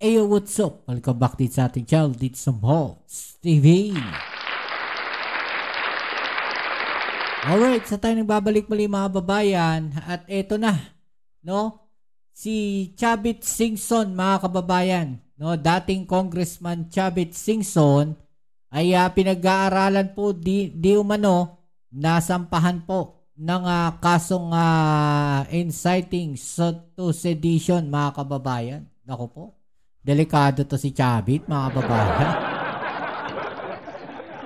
Ayo, what's up? Welcome back dito sa ating channel, dito sa Moz TV. Alright, sa tayo nagbabalik muli mga babayan. At eto na, no? Si Chavit Singson mga kababayan, no? Dating Congressman Chavit Singson ay pinag-aaralan po di umano nasampahan po ng kasong inciting to sedition mga kababayan. Naku po. Delikado to si Chavit, mga babae.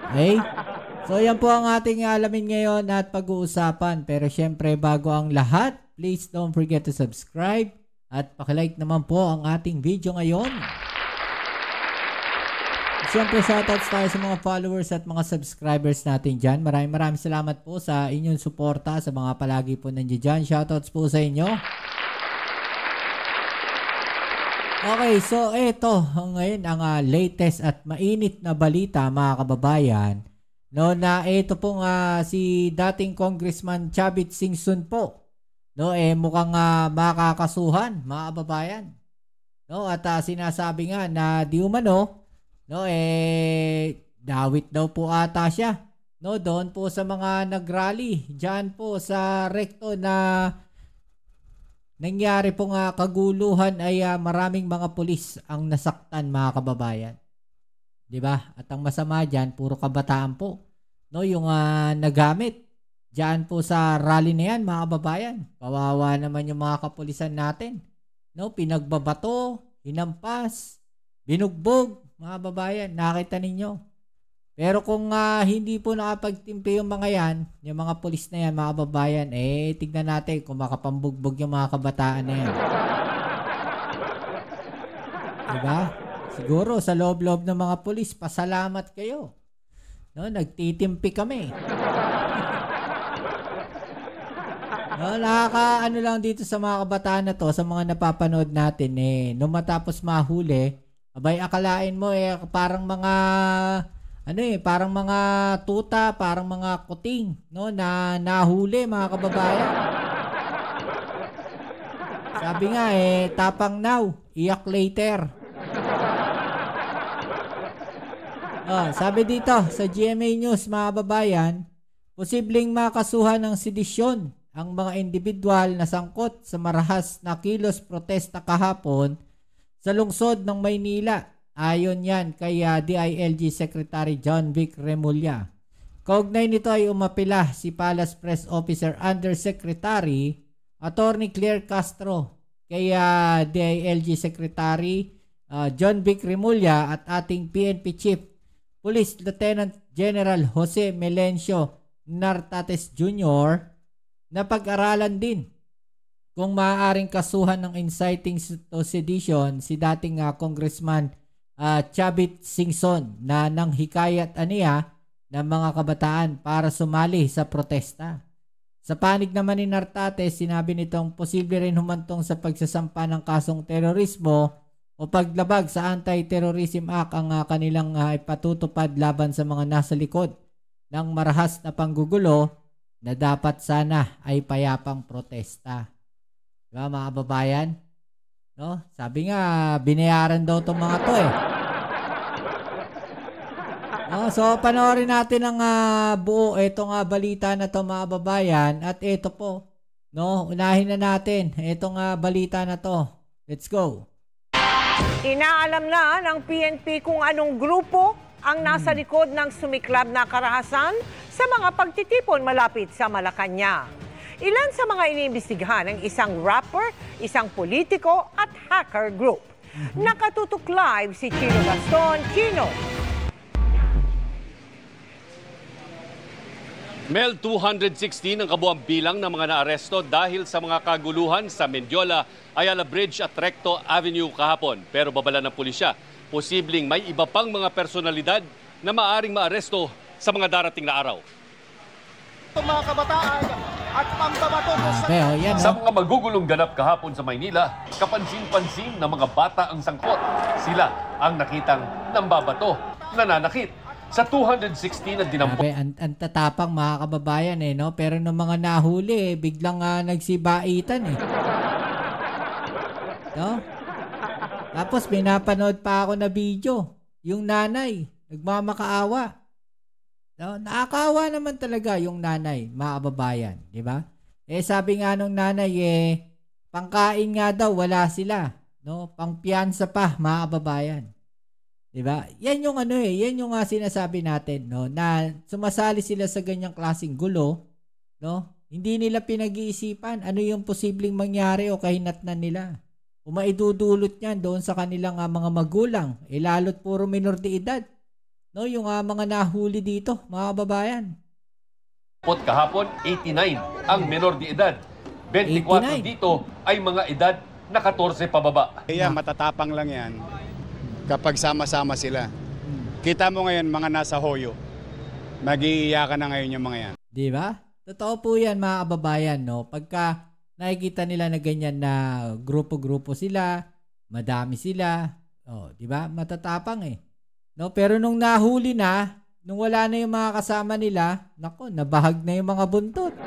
Okay? So, yan po ang ating alamin ngayon at pag-uusapan. Pero syempre, bago ang lahat, please don't forget to subscribe at pakilike naman po ang ating video ngayon. Syempre, shoutouts tayo sa mga followers at mga subscribers natin dyan. Maraming salamat po sa inyong suporta, sa mga palagi po nandiyan dyan. Shoutouts po sa inyo. Okay, so ito ngayon ang latest at mainit na balita mga kababayan, no, na ito pong si dating Congressman Chavit Singson po, no, mukhang makakasuhan mga kababayan, no, at sinasabi nga na di umano, no, dawit daw po ata siya, no, doon po sa mga nagrally diyan po sa rekto na nangyari pong kaguluhan ay maraming mga pulis ang nasaktan mga kababayan. 'Di ba? At ang masama diyan, puro kabataan po. No, yung nagamit diyan po sa rally na 'yan mga kababayan. Kawawa naman yung mga kapulisan natin. No, pinagbabato, hinampas, binugbog mga kababayan. Nakita ninyo. Pero kung hindi po nakapagtimpi yung mga yan, yung mga pulis na yan, mga kababayan, tignan natin kung makapambugbog yung mga kabataan na yan. Diba? Siguro sa loob-loob ng mga pulis, pasalamat kayo. No, nagtitimpi kami. No, nakakaano lang dito sa mga kabataan na to, sa mga napapanood natin, nung matapos mahuli, abay akalain mo parang mga parang mga tuta, parang mga kuting, no, na nahuli mga kababayan. Sabi nga tapang now, iyak later. Sabi dito sa GMA News mga kababayan, posibleng makasuhan ng sedisyon ang mga individual na sangkot sa marahas na kilos protesta kahapon sa lungsod ng Maynila. Ayon yan kay DILG Secretary John Vic Remulla. Kaugnay nito ay umapila si Palace Press Officer Undersecretary Attorney Claire Castro kay DILG Secretary John Vic Remulla at ating PNP Chief Police Lieutenant General Jose Melencio Nartates Jr. na pag-aralan din kung maaaring kasuhan ng inciting to sedition si dating Congressman Chavit Singson na nanghikayat aniya ng mga kabataan para sumali sa protesta. Sa panig naman ni Nartates, sinabi nitong posible rin humantong sa pagsasampa ng kasong terorismo o paglabag sa Anti-Terrorism Act ang kanilang ipatutupad laban sa mga nasa likod ng marahas na panggugulo na dapat sana ay payapang protesta. Diba mga kababayan? No? Sabi nga, binayaran daw itong mga to So, panoorin natin ang buo itong balita na to mga kababayan. At ito po, no, unahin na natin itong balita na to. Let's go. Inaalam na ng PNP kung anong grupo ang nasa likod ng sumiklab na karahasan sa mga pagtitipon malapit sa Malacanang. Ilan sa mga iniimbestigahan ng isang rapper, isang politiko at hacker group. Nakatutok live si Chino Gaston. Chino. Mel, 216 ang kabuang bilang ng mga naaresto dahil sa mga kaguluhan sa Mendiola, Ayala Bridge at Recto Avenue kahapon. Pero babala ng pulisya, posibleng may iba pang mga personalidad na maaring maaresto sa mga darating na araw. Mga kabataan at pambabato sa mga magugulong ganap kahapon sa Maynila, kapansin-pansin na mga bata ang sangkot. Sila ang nakitang nambabato, nananakit. Sa 216 na dinampot. Ang tatapang mga kababayan no? Pero nung mga nahuli biglang nagsibaitan No? Tapos pinapanood pa ako na video. Yung nanay, nagmamakaawa. No, nakakaawa naman talaga yung nanay, mga kababayan. Diba? Sabi nga nung nanay, pangkain nga daw, wala sila. No? Pangpiyansa pa, mga kababayan. Diba? Yan yung yan yung sinasabi natin, no? Na sumasali sila sa ganyang klaseng gulo, no? Hindi nila pinag-iisipan ano yung posibleng mangyari o kahinatnan nila. Kung maidudulot yan doon sa kanilang mga magulang, lalo't puro minor de edad. No, yung mga nahuli dito, mga kababayan. Kahapon, 89 ang menor de edad. 24 dito ay mga edad na 14 pababa. Kaya matatapang lang yan kapag sama-sama sila. Kita mo ngayon mga nasa hoyo. Mag-iiyakan na ngayon yung mga yan. Di ba? Totoo po yan, mga kababayan, no? Pagka nakikita nila na ganyan na grupo-grupo sila, madami sila, di ba? Matatapang no? Pero nung nahuli na, nung wala na yung mga kasama nila, nako, nabahag na yung mga buntot.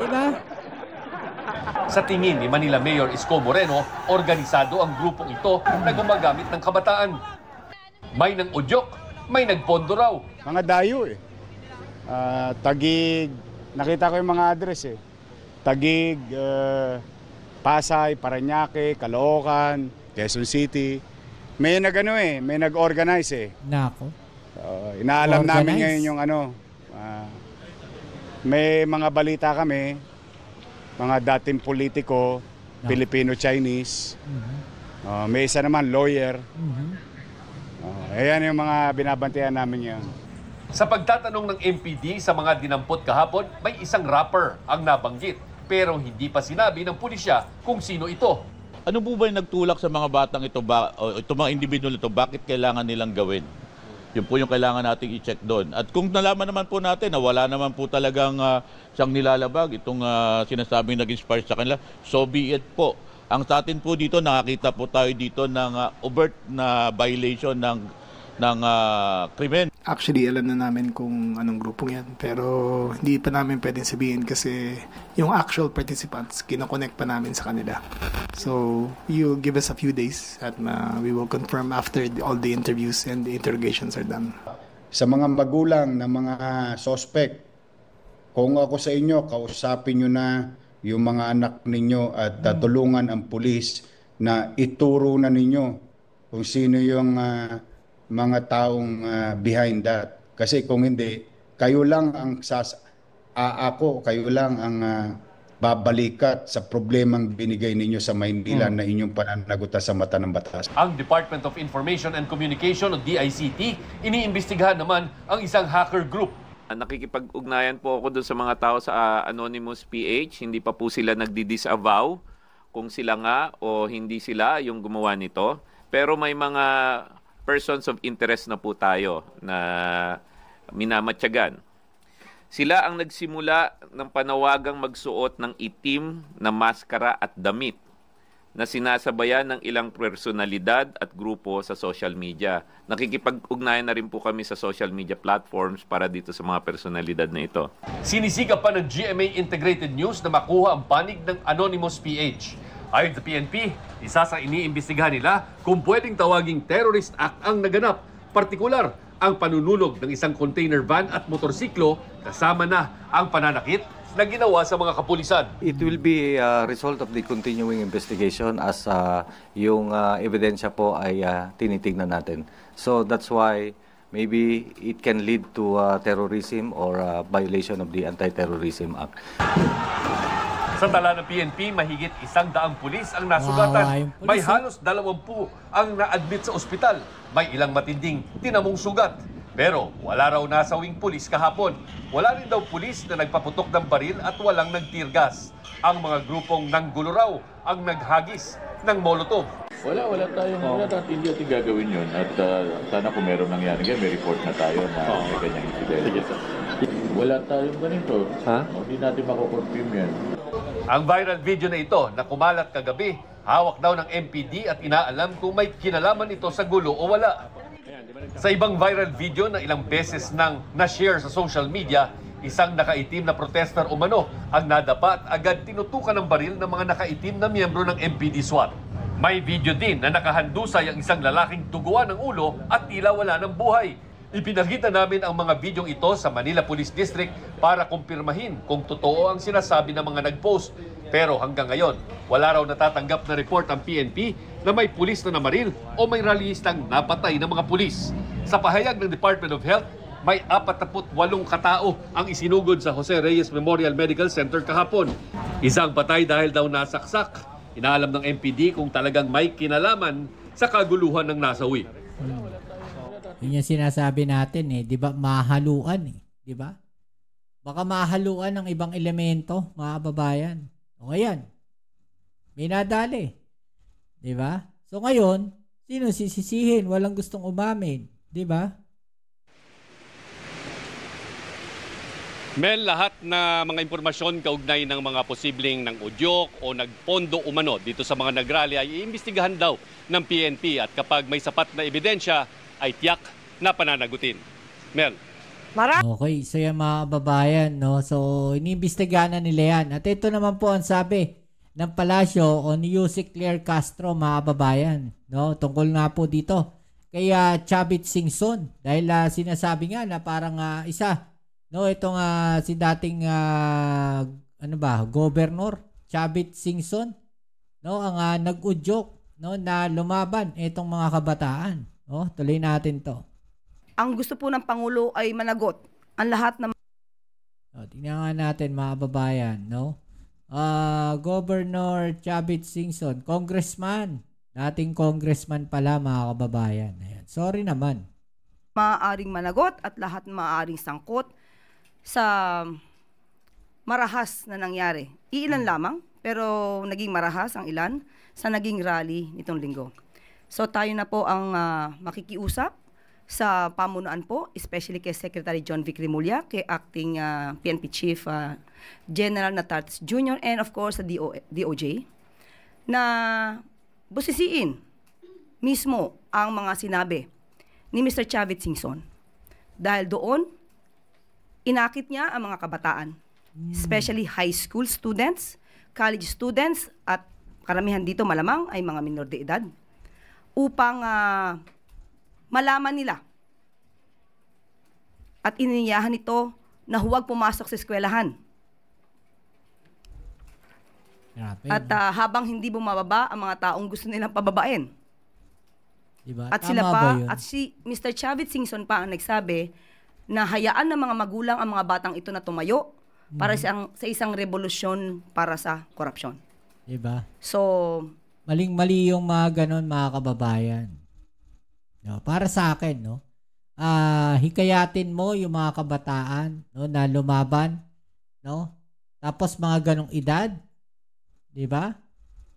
Di ba? Sa tingin ni Manila Mayor Isko Moreno, organisado ang grupong ito na gumagamit ng kabataan. May nang udyok, may nagpondo raw. Mga dayo Taguig, nakita ko yung mga address Taguig, Pasay, Parañaque, Caloocan, Quezon City. May may nag-organize Nako. Inaalam namin ngayon yung may mga balita kami, mga dating politiko, Filipino-Chinese. May isa naman, lawyer. Ayan yung mga binabantayan namin yan. Sa pagtatanong ng MPD sa mga dinampot kahapon, may isang rapper ang nabanggit. Pero hindi pa sinabi ng pulisya kung sino ito. Ano po ba yung nagtulak sa mga batang ito, itong mga individual ito, bakit kailangan nilang gawin? Yun po yung kailangan nating i-check doon. At kung nalaman naman po natin na wala naman po talagang siyang nilalabag, itong sinasabing nag-inspire sa kanila, so be it po. Ang sa atin po dito, nakakita po tayo dito ng overt na violation ng krimen. Actually, alam na namin kung anong grupong yan. Pero hindi pa namin pwedeng sabihin kasi yung actual participants, kinoconnect pa namin sa kanila. So, you give us a few days at we will confirm after all the interviews and the interrogations are done. Sa mga magulang ng mga suspect, kung ako sa inyo, kausapin nyo na yung mga anak ninyo at tulungan ang pulis na ituro na ninyo kung sino yung mga taong behind that. Kasi kung hindi, kayo lang ang kayo lang ang babalikat sa problemang binigay ninyo sa Maynila na inyong pananagutan sa mata ng batas. Ang Department of Information and Communication o DICT, iniimbestigahan naman ang isang hacker group. Nakikipag-ugnayan po ako doon sa mga tao sa Anonymous PH. Hindi pa po sila nagdi-disavow kung sila nga o hindi sila yung gumawa nito. Pero may mga persons of interest na po tayo na minamatyagan. Sila ang nagsimula ng panawagang magsuot ng itim na maskara at damit na sinasabayan ng ilang personalidad at grupo sa social media. Nakikipag-ugnayan na rin po kami sa social media platforms para dito sa mga personalidad na ito. Sinisikap pa ng GMA Integrated News na makuha ang panig ng Anonymous PH. Ayon sa PNP, isa sa iniimbestigahan nila kung pwedeng tawaging terrorist act ang naganap. Partikular, ang panunulog ng isang container van at motorsiklo kasama na ang pananakit na ginawa sa mga kapulisan. It will be a result of the continuing investigation as yung ebidensya po ay tinitignan natin. So that's why maybe it can lead to terrorism or violation of the Anti-Terrorism Act. Sa tala ng PNP, mahigit 100 pulis ang nasugatan. May halos 20 ang na-admit sa ospital. May ilang matinding tinamong sugat. Pero wala raw nasawing pulis kahapon. Wala rin daw pulis na nagpaputok ng baril at walang nagtirgas. Ang mga grupong nanggulo raw ang naghagis ng molotov. Wala tayong hindi natin gagawin yun. At sana kung meron nangyari, may report na tayo na may ganyang incident. Wala tayong ganito. Hindi natin makukonfirm yan. Ang viral video na ito na kumalat kagabi, hawak daw ng MPD at inaalam kung may kinalaman ito sa gulo o wala. Sa ibang viral video na ilang beses nang na-share sa social media, isang nakaitim na protester umano ang nadapa at agad tinutukan ng baril ng mga nakaitim na miyembro ng MPD SWAT. May video din na nakahandusay ang isang lalaking duguan ng ulo at tila wala ng buhay. Ipinakita namin ang mga videong ito sa Manila Police District para kumpirmahin kung totoo ang sinasabi ng mga nag-post. Pero hanggang ngayon, wala raw natatanggap na report ang PNP na may pulis na namaril o may rallyistang napatay ng mga pulis. Sa pahayag ng Department of Health, may 48 katao ang isinugod sa Jose Reyes Memorial Medical Center kahapon. Isang patay dahil daw nasaksak. Inaalam ng MPD kung talagang may kinalaman sa kaguluhan ng nasawi. Yun yung sinasabi natin eh, 'di ba? Mahaluan eh, 'di ba? Baka mahaluan ng ibang elemento, mga kababayan. O ngayon, may nadali. 'Di ba? So ngayon, sino sisisihin? Walang gustong umamin, 'di ba? Mel, lahat na mga impormasyon kaugnay ng mga posibleng ng udyok o nagpondo umano dito sa mga nagrally ay iimbestigahan daw ng PNP at kapag may sapat na ebidensya ay tiyak na pananagutin. Mel. Okay, so yung mga kababayan, no? So, iniimbestigahan na nila yan. At ito naman po ang sabi ng Palasyo o ni Yusek Claire Castro, mga kababayan, no? Tungkol nga po dito kay Chavit Singson. Dahil sinasabi nga na parang isa, no, itong si dating Governor Chavit Singson, no, ang nag-udyok, no, na lumaban itong mga kabataan. No, tuloy natin 'to. Ang gusto po ng Pangulo ay managot ang lahat ng tingnan nga natin, mga kababayan, no? Governor Chavit Singson, congressman. Dating congressman pala, mga kababayan. Ayan. Sorry naman. Maaaring managot at lahat maaaring sangkot sa marahas na nangyari. Iilan lamang, pero naging marahas ang ilan sa naging rally nitong linggo. So tayo na po ang makikiusap sa pamunuan po, especially kay Secretary John Vic Remulla, kay Acting PNP Chief General Natartes Jr., and of course sa DOJ, na busisiin mismo ang mga sinabi ni Mr. Chavit Singson. Dahil doon, inakit niya ang mga kabataan, especially high school students, college students, at karamihan dito malamang ay mga minor de edad, upang malaman nila at iniyahan ito na huwag pumasok sa eskwelahan. At habang hindi bumababa ang mga taong gusto nilang pababain. Diba? At sila pa, at si Mr. Chavit Singson pa ang nagsabi na hayaan ng mga magulang ang mga batang ito na tumayo para sa isang revolusyon para sa korupsyon. Diba? So, maling-mali yung mga ganon, mga kababayan. No, para sa akin, no, hikayatin mo yung mga kabataan, no, na lumaban, no? Tapos mga ganong edad, 'di ba?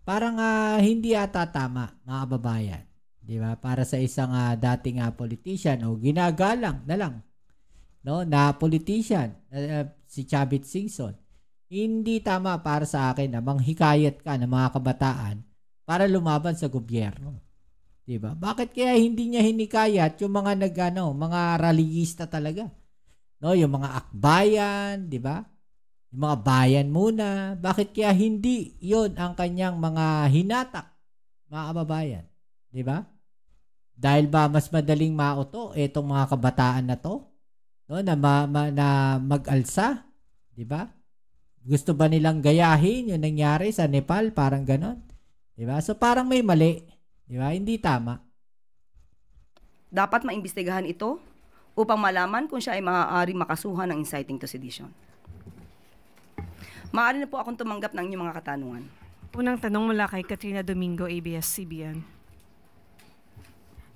Parang hindi ata tama, mga kababayan. 'Di ba? Para sa isang dating politician o ginagalang na lang, no, na politician, si Chavit Singson. Hindi tama para sa akin na manghikayat ka ng mga kabataan para lumaban sa gobyerno. Diba? Bakit kaya hindi niya hinikayat yung mga mga rallyista talaga? No, yung mga akbayan, 'di ba? Yung mga bayan muna. Bakit kaya hindi 'yon ang kanyang mga hinatak, mga kababayan? 'Di ba? Dahil ba mas madaling mauto itong mga kabataan na 'to? No, na mag-alsa, 'di ba? Gusto ba nilang gayahin yung nangyari sa Nepal, parang ganon? 'Di ba? So parang may mali. Diba? Hindi tama. Dapat maimbestigahan ito upang malaman kung siya ay maaari makasuhan ng inciting to sedition. Maaari na po akong tumanggap ng inyong mga katanungan. Unang tanong mula kay Katrina Domingo, ABS-CBN.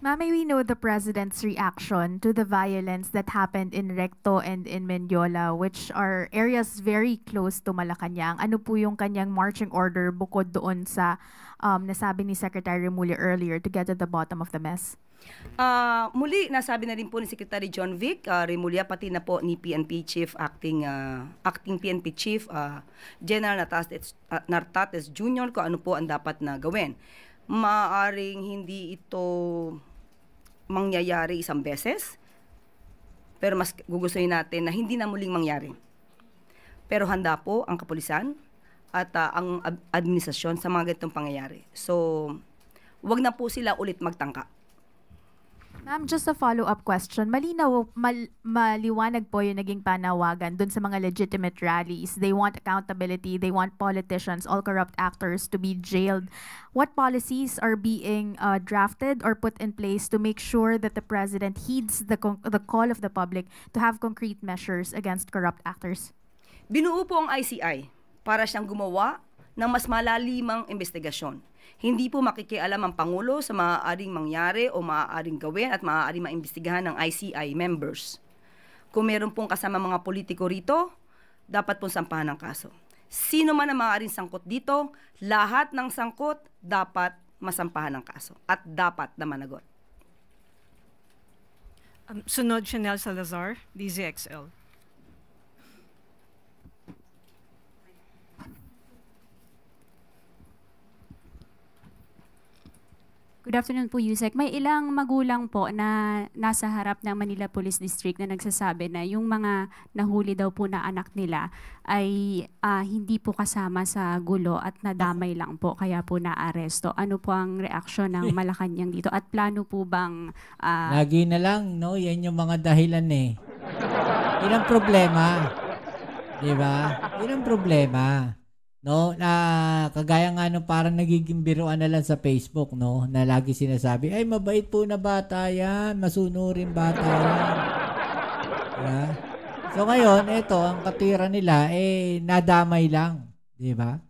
Ma'am, may we know the President's reaction to the violence that happened in Recto and in Mendiola, which are areas very close to Malacanang. Ano po yung kanyang marching order bukod doon sa nasabi ni Secretary Remulla earlier to get to the bottom of the mess? Muli, nasabi na rin po ni Secretary John Vic Remulla, pati na po ni PNP Chief, Acting PNP Chief General Natartes Jr. kung ano po ang dapat na gawin. Maaring hindi ito mangyayari isang beses, pero mas gugustuhin natin na hindi na muling mangyari. Pero handa po ang kapulisan at ang administrasyon sa mga ganitong pangyayari. So, wag na po sila ulit magtangka. Ma'am, just a follow-up question. Maliwanag po yung naging panawagan dun sa mga legitimate rallies. They want accountability. They want politicians, all corrupt actors to be jailed. What policies are being drafted or put in place to make sure that the president heeds the call of the public to have concrete measures against corrupt actors? Binuo po ang ICI para siyang gumawa ng mas malalimang investigasyon. Hindi po makikialam ang Pangulo sa maaaring mangyari o maaaring gawin at maaaring maimbestigahan ng ICI members. Kung meron pong kasama mga politiko rito, dapat pong sampahan ng kaso. Sino man ang maaaring sangkot dito, lahat ng sangkot dapat masampahan ng kaso at dapat na managot. Sunod, Chanel Salazar, DZXL. Good afternoon po, Yusek. May ilang magulang po na nasa harap ng Manila Police District na nagsasabi na yung mga nahuli daw po na anak nila ay hindi po kasama sa gulo at nadamay lang po kaya po naaresto. Ano po ang reaksyon ng Malacanang dito? At plano po bang... Lagi na lang, no? Yan yung mga dahilan eh. Yun ang problema. Diba? Yun ang problema. No, na kagaya nga no, parang nagiging biruan na lang sa Facebook, no, na lagi sinasabi, ay mabait po na bata yan, masunurin bata yan. Yeah. So ngayon, ito, ang katira nila, nadamay lang. Di ba?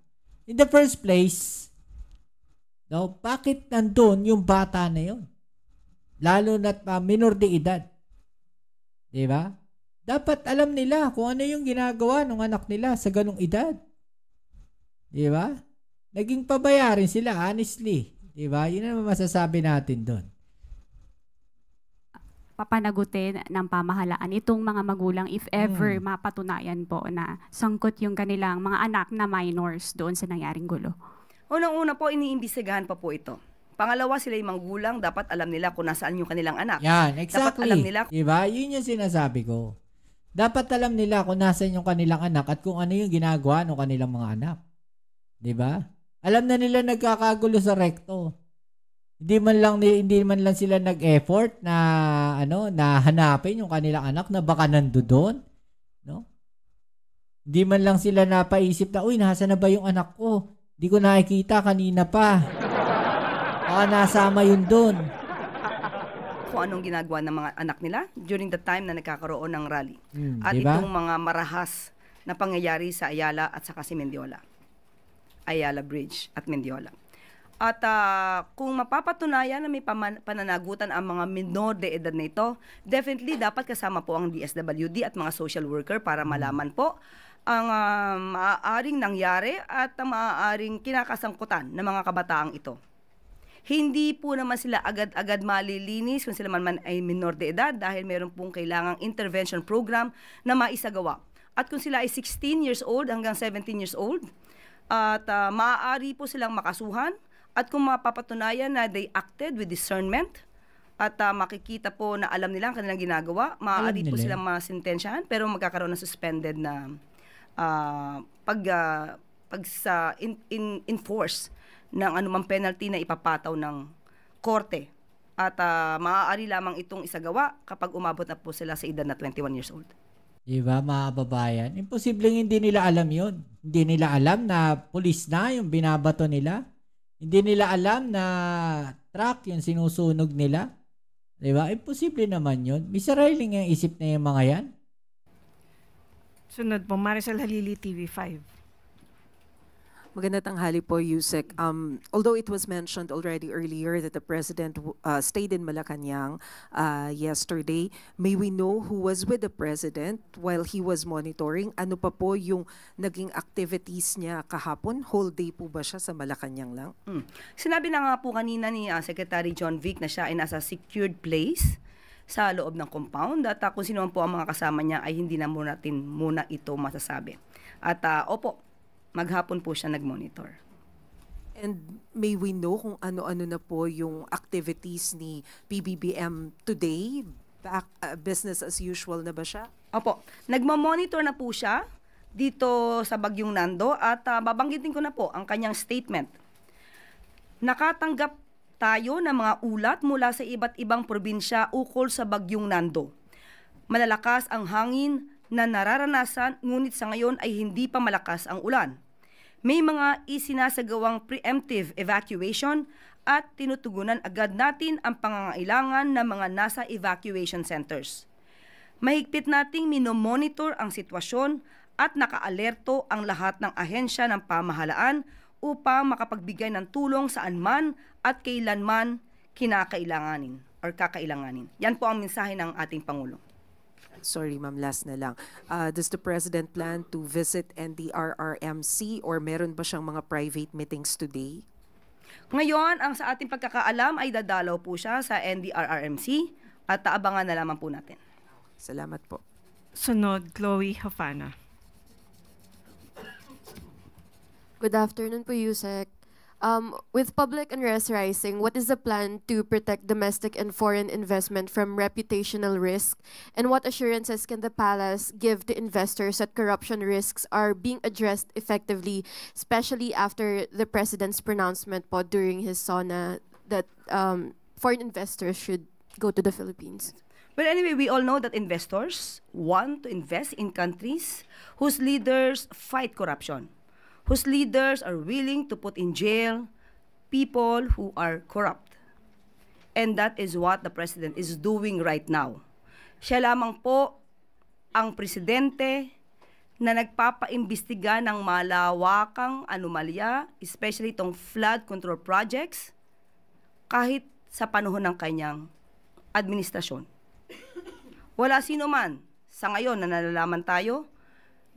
In the first place, no, bakit nandun yung bata na yun? Lalo na't minor de edad. Di ba? Dapat alam nila kung ano yung ginagawa ng anak nila sa ganung edad. Di ba? Naging pabayarin sila, honestly. Di ba? Yun ang masasabi natin doon. Papanagutin ng pamahalaan itong mga magulang if ever mapatunayan po na sangkot yung kanilang mga anak na minors doon sa nangyaring gulo. Unang-una po, iniimbestigahan pa po ito. Pangalawa, sila yung magulang, dapat alam nila kung nasaan yung kanilang anak. Yan, exactly. Dapat alam nila. Diba? Yun yung sinasabi ko. Dapat alam nila kung nasaan yung kanilang anak at kung ano yung ginagawa ng kanilang mga anak. Diba? Alam na nila nagkakagulo sa rekto. Hindi man lang sila nag-effort na na hanapin yung kanilang anak na baka nandoon, no? Hindi man lang sila napaisip na, uy, nasa na ba yung anak ko? Hindi ko nakikita kanina pa. Baka nasama yun doon. Kung anong ginagawa ng mga anak nila during the time na nagkakaroon ng rally. At diba? Itong mga marahas na pangyayari sa Ayala at saka si Mendiola. Ayala Bridge at Mendiola. At kung mapapatunayan na may pananagutan ang mga minor de edad na ito, definitely dapat kasama po ang DSWD at mga social worker para malaman po ang maaaring nangyari at ang maaaring kinakasangkutan ng mga kabataang ito. Hindi po naman sila agad-agad malilinis kung sila man ay minor de edad dahil meron pong kailangang intervention program na maisagawa. At kung sila ay 16 years old hanggang 17 years old, at maaari po silang makasuhan at kung mapapatunayan na they acted with discernment at makikita po na alam nila ang kanilang ginagawa, maaari po silang masintensyahan pero magkakaroon ng suspended na enforce ng anumang penalty na ipapataw ng korte at maaari lamang itong isagawa kapag umabot na po sila sa edad na 21 years old. Diba, mga babayan? Imposibleng hindi nila alam yun. Hindi nila alam na pulis na yung binabato nila. Hindi nila alam na truck yung sinusunog nila. Diba? Imposible naman yun. Miseraling ang isip na yung mga yan. Sunod po, Maricel Halili, TV5. Magandang tanghali po, Yusek. Although it was mentioned already earlier that the President stayed in Malacanang yesterday, may we know who was with the President while he was monitoring? Ano pa po yung naging activities niya kahapon? Whole day po ba siya sa Malacanang lang? Sinabi na nga po kanina ni Secretary John Vic na siya ay nasa secured place sa loob ng compound at kung sino man po ang mga kasama niya ay hindi na natin muna ito masasabi. At opo, maghapon po siya nag-monitor. And may we know kung ano-ano na po yung activities ni PBBM today? Business as usual na ba siya? Opo, nagma-monitor na po siya dito sa Bagyong Nando at babanggitin ko na po ang kanyang statement. Nakatanggap tayo ng mga ulat mula sa iba't ibang probinsya ukol sa bagyong Nando. Malalakas ang hangin na nararanasan, ngunit sa ngayon ay hindi pa malakas ang ulan. May mga isinasagawang preemptive evacuation at tinutugunan agad natin ang pangangailangan ng mga nasa evacuation centers. Mahigpit nating minomonitor ang sitwasyon at nakaalerto ang lahat ng ahensya ng pamahalaan upang makapagbigay ng tulong saan man at kailanman kinakailanganin or kakailanganin. Yan po ang mensahe ng ating Pangulo. Sorry, ma'am, last na lang. Does the President plan to visit NDRRMC or meron ba siyang mga private meetings today? Ngayon, ang sa ating pagkakaalam ay dadalaw po siya sa NDRRMC at taabangan na lamang po natin. Salamat po. Sunod, Chloe Hafana. Good afternoon po, Yusek. With public unrest rising, what is the plan to protect domestic and foreign investment from reputational risk? And what assurances can the palace give to investors that corruption risks are being addressed effectively, especially after the President's pronouncement po during his SONA that foreign investors should go to the Philippines? But anyway, we all know that investors want to invest in countries whose leaders fight corruption, whose leaders are willing to put in jail people who are corrupt. And that is what the President is doing right now. Siya lamang po ang presidente na nagpapaimbestiga ng malawakang anomalya, especially itong flood control projects, kahit sa panahon ng kanyang administrasyon. Wala sino man sa ngayon na nalalaman tayo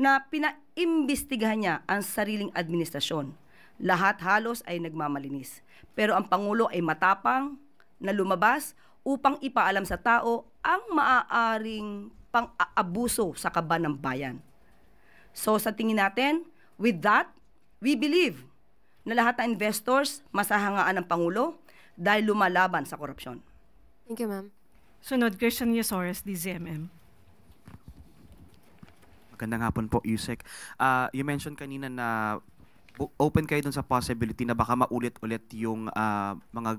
na pinaimbestigahan niya ang sariling administrasyon. Lahat halos ay nagmamalinis. Pero ang Pangulo ay matapang na lumabas upang ipaalam sa tao ang maaaring pang-aabuso sa kaban ng bayan. So sa tingin natin, with that, we believe na lahat ng investors masahangaan ng Pangulo dahil lumalaban sa korupsyon. Thank you, ma'am. Sunod, Christian Yasores, DZMM. Magandang hapon po, Yusek. You mentioned kanina na open kayo dun sa possibility na baka maulit-ulit yung mga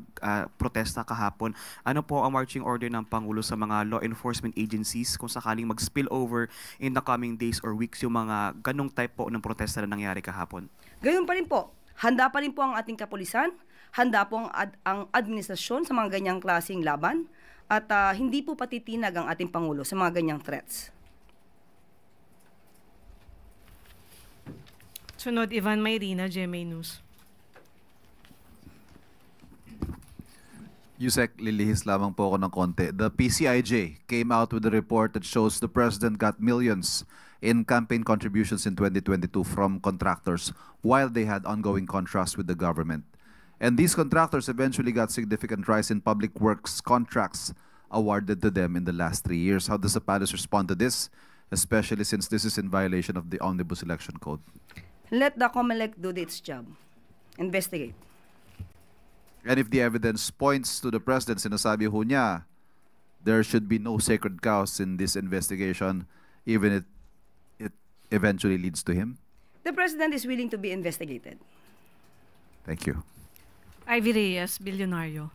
protesta kahapon. Ano po ang marching order ng Pangulo sa mga law enforcement agencies kung sakaling mag-spill over in the coming days or weeks yung mga ganong type po ng protesta na nangyari kahapon? Gayon pa rin po. Handa pa rin po ang ating kapulisan. Handa po ang administrasyon sa mga ganyang klaseng laban. At hindi po patitinag ang ating Pangulo sa mga ganyang threats. Sunod, Ivan Mayrina, GMA News. Yusek, lilihis lamang po ako ng konti. The PCIJ came out with a report that shows the President got millions in campaign contributions in 2022 from contractors while they had ongoing contracts with the government. And these contractors eventually got significant rise in public works contracts awarded to them in the last 3 years. How does the palace respond to this, especially since this is in violation of the Omnibus Election Code? Let the COMELEC do its job. Investigate. And if the evidence points to the President, sinasabi ho niya, there should be no sacred cows in this investigation, even if it eventually leads to him? The President is willing to be investigated. Thank you. Ivy Reyes, Bilyonaryo.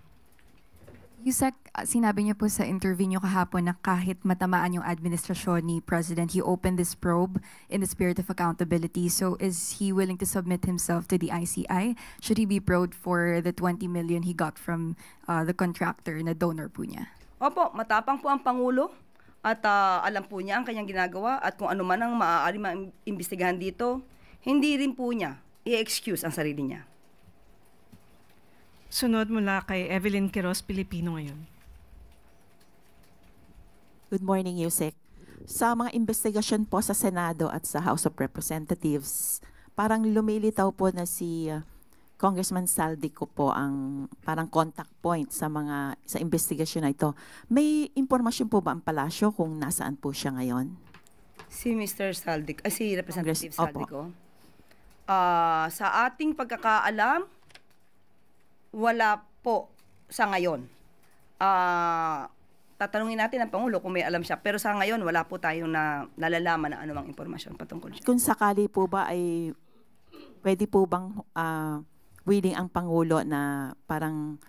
Yusek, sinabi niyo po sa interview niyo kahapon na kahit matamaan yung administrasyon ni President, he opened this probe in the spirit of accountability. So is he willing to submit himself to the ICI? Should he be probed for the 20 million he got from the contractor na donor po niya? Opo, matapang po ang Pangulo at alam po niya ang kanyang ginagawa at kung ano man ang maaari maimbestigahan dito, hindi rin po niya i-excuse ang sarili niya. Sunod mula kay Evelyn Quiroz, Pilipino Ngayon. Good morning, Yusek. Sa mga investigasyon po sa Senado at sa House of Representatives, parang lumilitaw po na si Congressman Saldico po ang parang contact point sa investigasyon na ito. May impormasyon po ba ang palasyo kung nasaan po siya ngayon? Si Mr. Saldico, si Representative Saldico. Sa ating pagkakaalam, wala po sa ngayon. Tatanungin natin ang Pangulo kung may alam siya. Pero sa ngayon, wala po tayong nalalaman na anumang impormasyon patungkol siya. Kung sakali po ba ay pwede po bang willing ang Pangulo na parang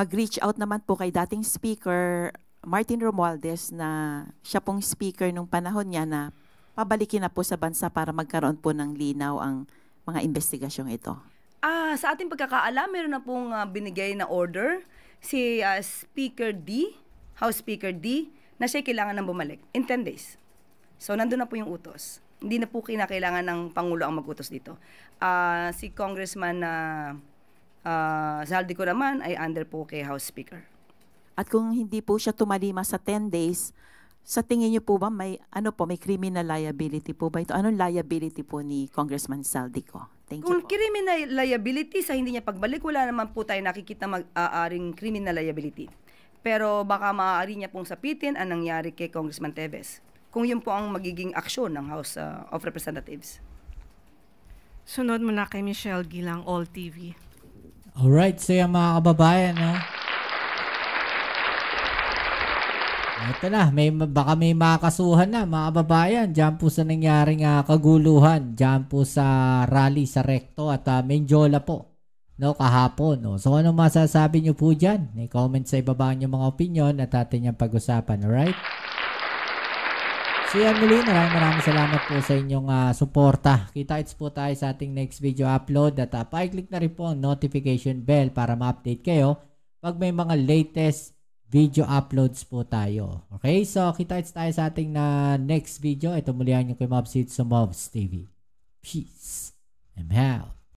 mag-reach out naman po kay dating Speaker Martin Romualdez na siya pong speaker nung panahon niya na pabalikin na po sa bansa para magkaroon po ng linaw ang mga investigasyong ito. Sa ating pagkakaalam, meron na pong binigay na order si Speaker D, House Speaker D, na siya kailangan ng bumalik in 10 days. So, nandun na po yung utos. Hindi na po kinakailangan ng Pangulo ang mag-utos dito. Si Congressman Zaldico naman ay under po kay House Speaker. At kung hindi po siya tumalima sa 10 days, sa tingin niyo po ba may criminal liability po ba ito? Anong liability po ni Congressman Zaldico? Thank you Kung po. criminal liability sa hindi niya pagbalik, wala naman po tayo nakikita mag-aaring criminal liability. Pero baka maaari niya pong sapitin ang nangyari kay Congressman Teves. Kung yun po ang magiging aksyon ng House of Representatives. Sunod muna kay Michelle Gilang, All TV. Alright, so yung mga kababayan, no? Ito na, baka may makasuhan na mga kababayan dyan po sa nangyaring kaguluhan dyan po sa rally sa Recto at Mendiola po, no, kahapon. No? So ano masasabi nyo po dyan? I-comment sa ibaba nyo mga opinion at atin yung pag-usapan, alright? So yan muli, maraming salamat po sa inyong suporta. Kita-kits po tayo sa ating next video upload at pa-click na rin po ang notification bell para ma-update kayo pag may mga latest video uploads po tayo. Okay, so kita-kits tayo sa ating next video. Ito muli ang inyong kay Mobs Hits sa Mobs TV. Peace. I'm out.